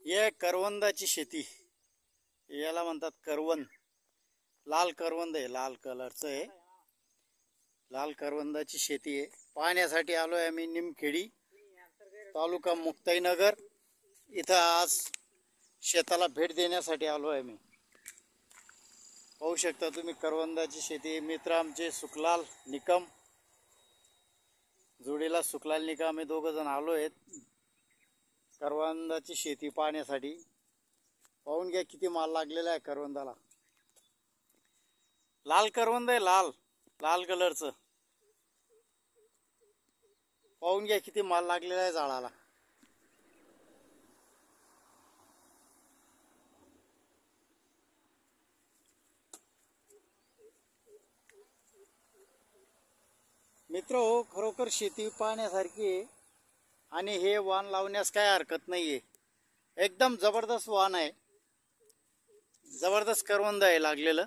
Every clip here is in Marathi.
हे करवंदाची शेती, याला म्हणतात करवंद. लाल करवंद आहे, लाल कलरचं आहे. लाल करवंदाची शेती आहे. पाहण्यासाठी आलोय आम्ही निमखेडी, तालुका मुक्ताईनगर इथं. आज शेताला भेट देण्यासाठी आलोय आम्ही. पाहू शकता तुम्ही करवंदाची शेती. मित्र आमचे सुखलाल निकम, जोडीला सुखलाल निकम, आम्ही दोघं जण आलो आहेत करवंदाची शेती पाहण्यासाठी. पाहून घ्या किती माल लागलेला आहे करवंदाला. लाल करवंद आहे, लाल लाल कलरचं. पाहून घ्या किती माल लागलेला आहे झाडाला. मित्र हो, खरोखर शेती पाहण्यासारखी आहे आणि हे वाण लावण्यास काय हरकत नाहीये. एकदम जबरदस्त वाण आहे, जबरदस्त करवंद आहे लागलेलं,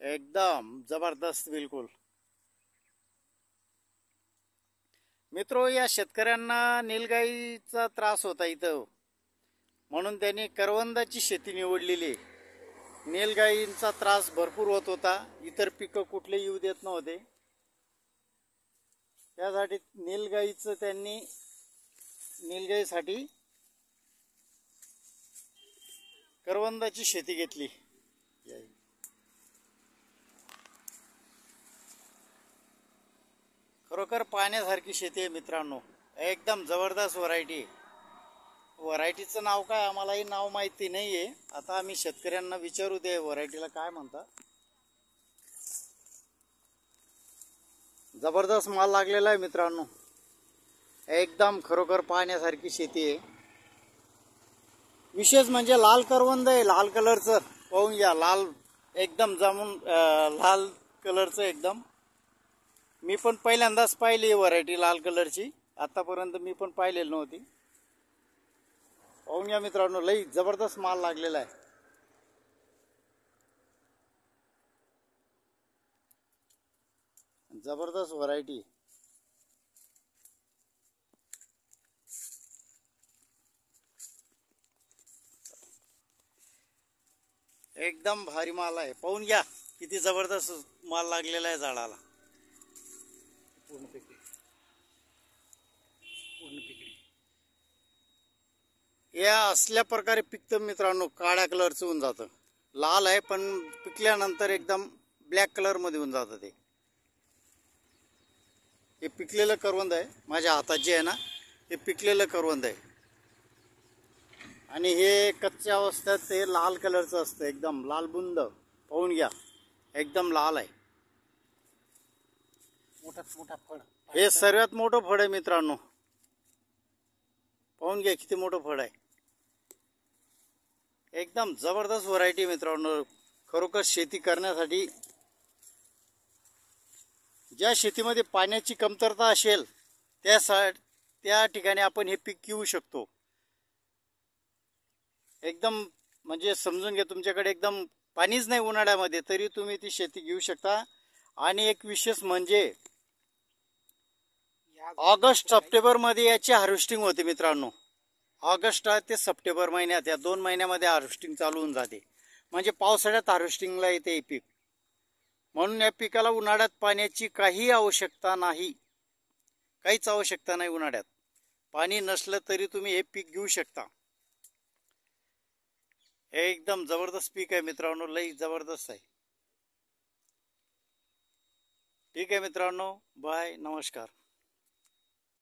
एकदम जबरदस्त बिलकुल. मित्रो, या शेतकऱ्यांना नीलगाईचा त्रास होता इथं, म्हणून त्यांनी करवंदाची शेती निवडलेली आहे. नीलगाईंचा त्रास भरपूर होत होता, इतर पिकं कुठले येऊ देत नव्हते. त्यासाठी नीलगाईसाठी करवंदाची शेती घेतली. खरोखर पाहण्यासारखी शेती आहे मित्रांनो, एकदम जबरदस्त व्हरायटी. व्हरायटीचं नाव काय आम्हालाही नाव माहिती नाहीये. आता आम्ही शेतकऱ्यांना विचारू दे व्हरायटीला काय म्हणतात. जबरदस्त माल लागलेला आहे मित्रांनो, एकदम खरोखर पाहण्यासारखी शेती आहे. विशेष म्हणजे लाल करवंद आहे, लाल कलरचं. पाहून घ्या, लाल एकदम जामून लाल कलरचं एकदम. मी पण पहिल्यांदाच पाहिली व्हरायटी लाल कलरची, आतापर्यंत मी पण पाहिलेली नव्हती. पाहून घ्या मित्रांनो, लई जबरदस्त माल लागलेला आहे. जबरदस्त व्हरायटी, एकदम भारी माल आहे. पाहून घ्या किती जबरदस्त माल लागलेला आहे झाडाला. पूर्ण पिकली. या असल्या प्रकारे पिकतं मित्रांनो. काळ्या कलरचं होऊन जातं, लाल आहे पण पिकल्यानंतर एकदम ब्लॅक कलर मध्ये होऊन जातं ते. हे पिकलेलं करवंद आहे, माझ्या हातात जे आहे ना हे पिकलेलं करवंद आहे. आणि हे कच्च्या अवस्थेत ते लाल कलरचं असतं, एकदम लाल बुंद. पाहून घ्या, एकदम लाल आहे. मोठाच मोठा फळ, हे सर्वात मोठं फळ आहे मित्रांनो. पाहून घ्या किती मोठं फळ आहे. एकदम जबरदस्त व्हरायटी मित्रांनो. खरोखर शेती करण्यासाठी, ज्या शेतीमध्ये पाण्याची कमतरता असेल त्या ठिकाणी आपण हे पीक घेऊ शकतो. एकदम म्हणजे समजून घ्या, तुमच्याकडे एकदम पाणीच नाही उन्हाळ्यामध्ये तरी तुम्ही ती शेती घेऊ शकता. आणि एक विशेष म्हणजे ऑगस्ट सप्टेंबर मध्ये याची हार्वेस्टिंग होते मित्रांनो. ऑगस्ट ते सप्टेंबर महिन्यात, या 2 महिन्यामध्ये हार्वेस्टिंग चालू होऊन जाते. म्हणजे पावसाळ्यात हार्वेस्टिंगला येते हे पीक. म्हणून या पिकाला उन्हाळ्यात पाण्याची काही आवश्यकता नाही, काहीच आवश्यकता नाही. उन्हाळ्यात पाणी नसलं तरी तुम्ही हे पीक घेऊ शकता. एकदम जबरदस्त पीक आहे मित्रांनो, लई जबरदस्त आहे. ठीक आहे मित्रांनो, बाय, नमस्कार.